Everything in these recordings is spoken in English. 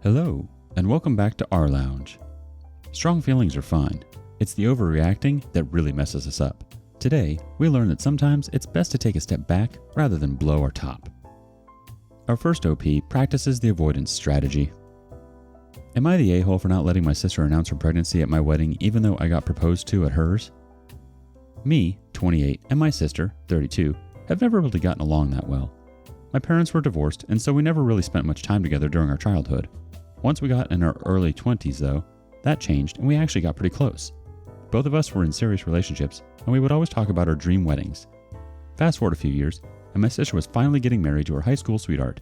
Hello, and welcome back to rLounge. Strong feelings are fine. It's the overreacting that really messes us up. Today, we learn that sometimes it's best to take a step back rather than blow our top. Our first OP practices the avoidance strategy. Am I the a-hole for not letting my sister announce her pregnancy at my wedding even though I got proposed to at hers? Me, 28, and my sister, 32, have never really gotten along that well. My parents were divorced, and so we never really spent much time together during our childhood. Once we got in our early 20s, though, that changed and we actually got pretty close. Both of us were in serious relationships, and we would always talk about our dream weddings. Fast forward a few years, and my sister was finally getting married to her high school sweetheart.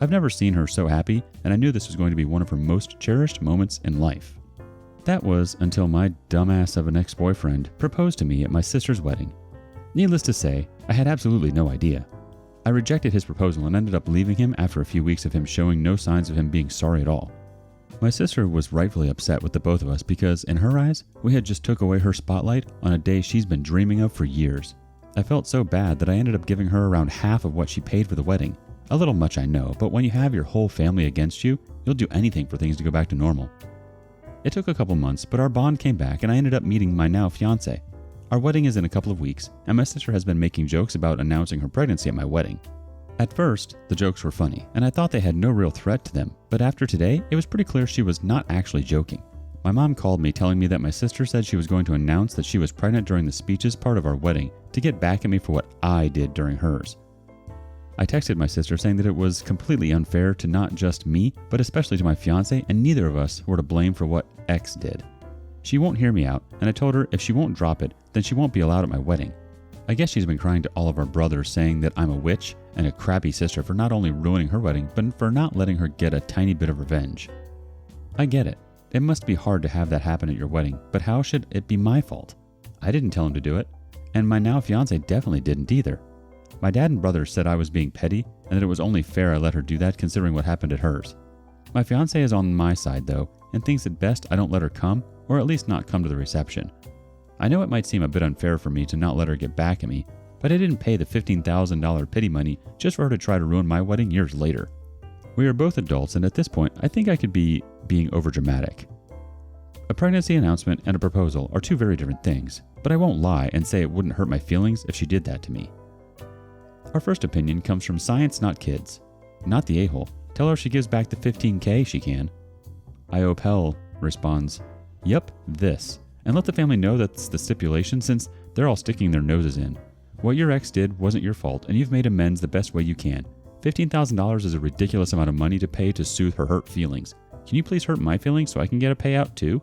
I've never seen her so happy, and I knew this was going to be one of her most cherished moments in life. That was until my dumbass of an ex-boyfriend proposed to me at my sister's wedding. Needless to say, I had absolutely no idea. I rejected his proposal and ended up leaving him after a few weeks of him showing no signs of him being sorry at all. My sister was rightfully upset with the both of us because, in her eyes, we had just took away her spotlight on a day she's been dreaming of for years. I felt so bad that I ended up giving her around half of what she paid for the wedding. A little much, I know, but when you have your whole family against you, you'll do anything for things to go back to normal. It took a couple months, but our bond came back and I ended up meeting my now fiancé. Our wedding is in a couple of weeks, and my sister has been making jokes about announcing her pregnancy at my wedding. At first, the jokes were funny, and I thought they had no real threat to them, but after today, it was pretty clear she was not actually joking. My mom called me telling me that my sister said she was going to announce that she was pregnant during the speeches part of our wedding to get back at me for what I did during hers. I texted my sister saying that it was completely unfair to not just me, but especially to my fiancé, and neither of us were to blame for what X did. She won't hear me out, and I told her if she won't drop it, then she won't be allowed at my wedding. I guess she's been crying to all of our brothers saying that I'm a witch and a crappy sister for not only ruining her wedding, but for not letting her get a tiny bit of revenge. I get it. It must be hard to have that happen at your wedding, but how should it be my fault? I didn't tell him to do it, and my now fiancé definitely didn't either. My dad and brother said I was being petty and that it was only fair I let her do that considering what happened at hers. My fiancé is on my side though, and thinks it best I don't let her come, or at least not come to the reception. I know it might seem a bit unfair for me to not let her get back at me, but I didn't pay the $15,000 pity money just for her to try to ruin my wedding years later. We are both adults, and at this point, I think I could be being overdramatic. A pregnancy announcement and a proposal are two very different things, but I won't lie and say it wouldn't hurt my feelings if she did that to me. Our first opinion comes from Science Not Kids. Not the a-hole. Tell her she gives back the $15K she can. IOPEL responds, "Yep, this. And let the family know that's the stipulation since they're all sticking their noses in. What your ex did wasn't your fault, and you've made amends the best way you can. $15,000 is a ridiculous amount of money to pay to soothe her hurt feelings. Can you please hurt my feelings so I can get a payout too?"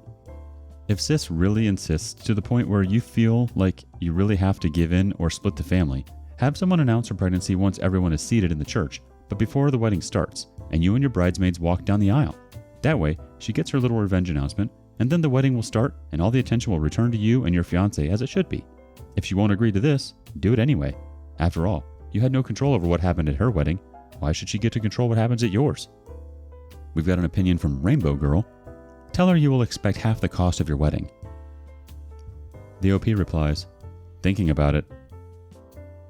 If sis really insists to the point where you feel like you really have to give in or split the family, have someone announce her pregnancy once everyone is seated in the church, but before the wedding starts, and you and your bridesmaids walk down the aisle. That way, she gets her little revenge announcement, and then the wedding will start and all the attention will return to you and your fiancé as it should be. If she won't agree to this, do it anyway. After all, you had no control over what happened at her wedding. Why should she get to control what happens at yours? We've got an opinion from Rainbow Girl. Tell her you will expect half the cost of your wedding. The OP replies, "Thinking about it."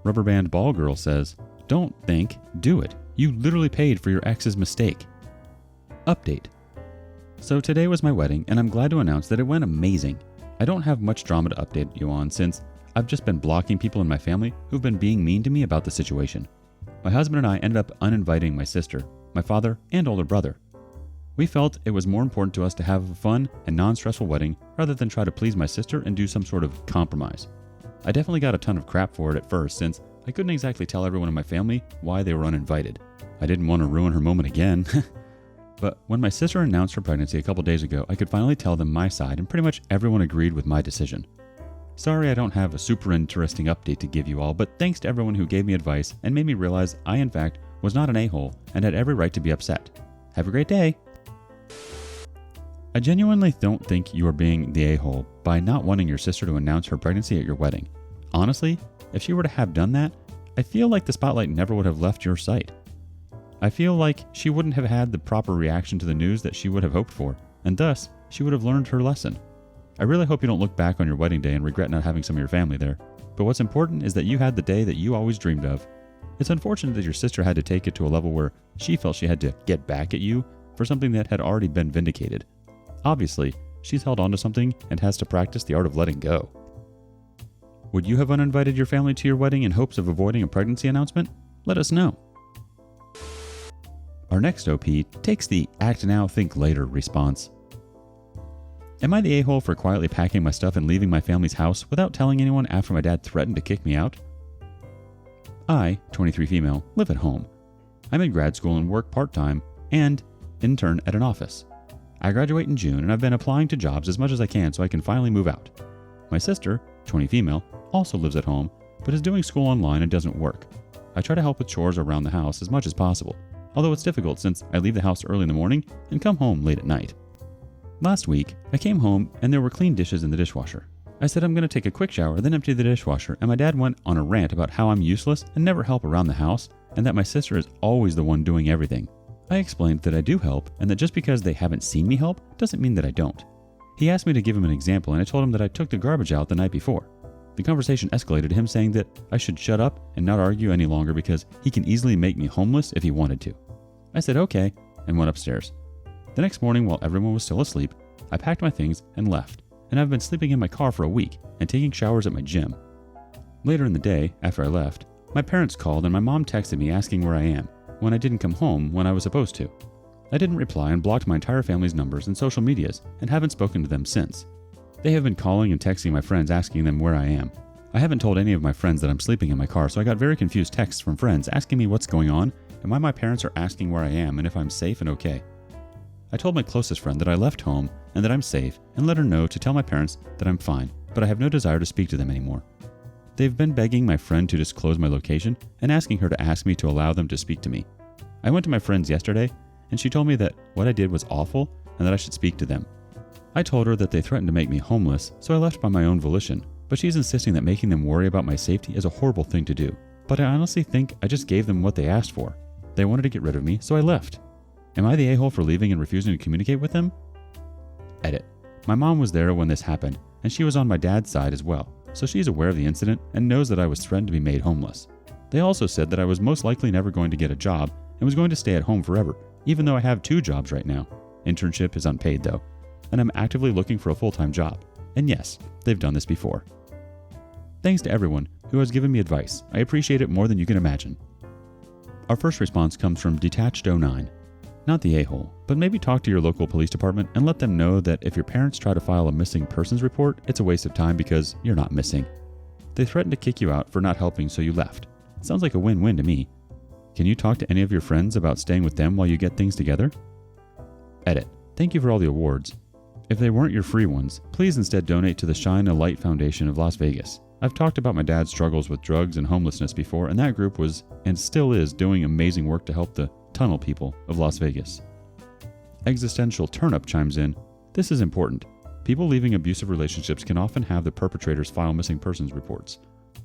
Rubber Band Ball Girl says, "Don't think, do it. You literally paid for your ex's mistake." Update. So today was my wedding, and I'm glad to announce that it went amazing. I don't have much drama to update you on since I've just been blocking people in my family who've been being mean to me about the situation. My husband and I ended up uninviting my sister, my father, and older brother. We felt it was more important to us to have a fun and non-stressful wedding rather than try to please my sister and do some sort of compromise. I definitely got a ton of crap for it at first since I couldn't exactly tell everyone in my family why they were uninvited. I didn't want to ruin her moment again. But when my sister announced her pregnancy a couple days ago, I could finally tell them my side and pretty much everyone agreed with my decision. Sorry I don't have a super interesting update to give you all, but thanks to everyone who gave me advice and made me realize I in fact was not an a-hole and had every right to be upset. Have a great day! I genuinely don't think you are being the a-hole by not wanting your sister to announce her pregnancy at your wedding. Honestly, if she were to have done that, I feel like the spotlight never would have left your sight. I feel like she wouldn't have had the proper reaction to the news that she would have hoped for, and thus, she would have learned her lesson. I really hope you don't look back on your wedding day and regret not having some of your family there, but what's important is that you had the day that you always dreamed of. It's unfortunate that your sister had to take it to a level where she felt she had to get back at you, for something that had already been vindicated. Obviously, she's held on to something and has to practice the art of letting go. Would you have uninvited your family to your wedding in hopes of avoiding a pregnancy announcement? Let us know. Our next OP takes the act now, think later response. Am I the a-hole for quietly packing my stuff and leaving my family's house without telling anyone after my dad threatened to kick me out? I, 23 female, live at home. I'm in grad school and work part-time and intern at an office. I graduate in June and I've been applying to jobs as much as I can so I can finally move out. My sister, 20 female, also lives at home but is doing school online and doesn't work. I try to help with chores around the house as much as possible, although it's difficult since I leave the house early in the morning and come home late at night. Last week, I came home and there were clean dishes in the dishwasher. I said I'm going to take a quick shower, then empty the dishwasher, and my dad went on a rant about how I'm useless and never help around the house, and that my sister is always the one doing everything. I explained that I do help, and that just because they haven't seen me help doesn't mean that I don't. He asked me to give him an example, and I told him that I took the garbage out the night before. The conversation escalated to him saying that I should shut up and not argue any longer because he can easily make me homeless if he wanted to. I said okay, and went upstairs. The next morning, while everyone was still asleep, I packed my things and left, and I've been sleeping in my car for a week and taking showers at my gym. Later in the day, after I left, my parents called and my mom texted me asking where I am when I didn't come home when I was supposed to. I didn't reply and blocked my entire family's numbers and social medias and haven't spoken to them since. They have been calling and texting my friends asking them where I am. I haven't told any of my friends that I'm sleeping in my car, so I got very confused texts from friends asking me what's going on and why my parents are asking where I am and if I'm safe and okay. I told my closest friend that I left home and that I'm safe and let her know to tell my parents that I'm fine, but I have no desire to speak to them anymore. They've been begging my friend to disclose my location and asking her to ask me to allow them to speak to me. I went to my friend's yesterday and she told me that what I did was awful and that I should speak to them. I told her that they threatened to make me homeless, so I left by my own volition, but she's insisting that making them worry about my safety is a horrible thing to do. But I honestly think I just gave them what they asked for. They wanted to get rid of me, so I left. Am I the a-hole for leaving and refusing to communicate with them? Edit. My mom was there when this happened, and she was on my dad's side as well, so she's aware of the incident and knows that I was threatened to be made homeless. They also said that I was most likely never going to get a job and was going to stay at home forever, even though I have 2 jobs right now. Internship is unpaid though, and I'm actively looking for a full-time job. And yes, they've done this before. Thanks to everyone who has given me advice. I appreciate it more than you can imagine. Our first response comes from Detached09. Not the a-hole, but maybe talk to your local police department and let them know that if your parents try to file a missing persons report, it's a waste of time because you're not missing. They threatened to kick you out for not helping, so you left. Sounds like a win-win to me. Can you talk to any of your friends about staying with them while you get things together? Edit. Thank you for all the awards. If they weren't your free ones, please instead donate to the Shine a Light Foundation of Las Vegas. I've talked about my dad's struggles with drugs and homelessness before, and that group was, and still is, doing amazing work to help the tunnel people of Las Vegas. Existential Turnup chimes in, this is important. People leaving abusive relationships can often have the perpetrators file missing persons reports.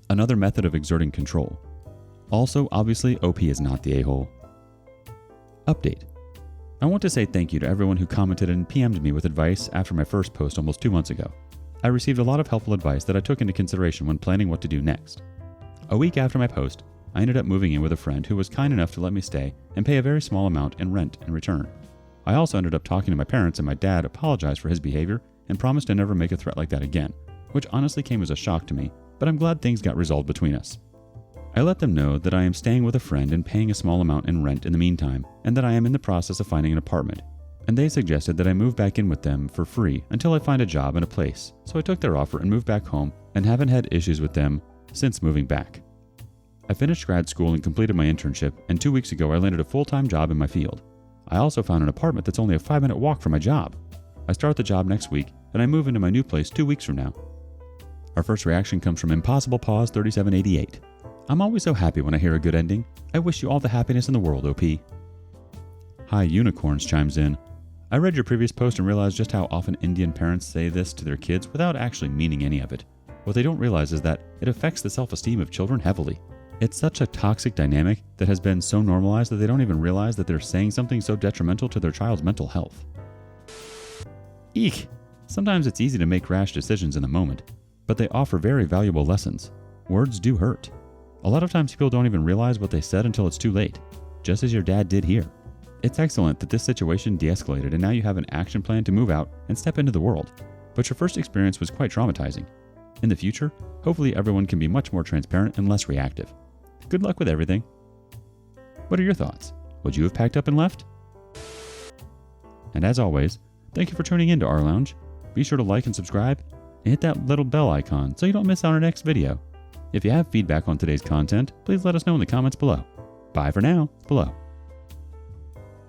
Another method of exerting control. Also, obviously, OP is not the a-hole. Update. I want to say thank you to everyone who commented and PM'd me with advice after my first post almost 2 months ago. I received a lot of helpful advice that I took into consideration when planning what to do next. A week after my post, I ended up moving in with a friend who was kind enough to let me stay and pay a very small amount in rent in return. I also ended up talking to my parents, and my dad apologized for his behavior and promised to never make a threat like that again, which honestly came as a shock to me, but I'm glad things got resolved between us. I let them know that I am staying with a friend and paying a small amount in rent in the meantime, and that I am in the process of finding an apartment, and they suggested that I move back in with them for free until I find a job and a place, so I took their offer and moved back home and haven't had issues with them since moving back. I finished grad school and completed my internship, and 2 weeks ago I landed a full-time job in my field. I also found an apartment that's only a 5-minute walk from my job. I start the job next week, and I move into my new place 2 weeks from now. Our first reaction comes from Impossible Pause 3788. I'm always so happy when I hear a good ending. I wish you all the happiness in the world, OP. Hi Unicorns chimes in. I read your previous post and realized just how often Indian parents say this to their kids without actually meaning any of it. What they don't realize is that it affects the self-esteem of children heavily. It's such a toxic dynamic that has been so normalized that they don't even realize that they're saying something so detrimental to their child's mental health. Eek! Sometimes it's easy to make rash decisions in the moment, but they offer very valuable lessons. Words do hurt. A lot of times people don't even realize what they said until it's too late, just as your dad did here. It's excellent that this situation de-escalated and now you have an action plan to move out and step into the world. But your first experience was quite traumatizing. In the future, hopefully everyone can be much more transparent and less reactive. Good luck with everything. What are your thoughts? Would you have packed up and left? And as always, thank you for tuning in to rLounge. Be sure to like and subscribe and hit that little bell icon so you don't miss out on our next video. If you have feedback on today's content, please let us know in the comments below. Bye for now, below.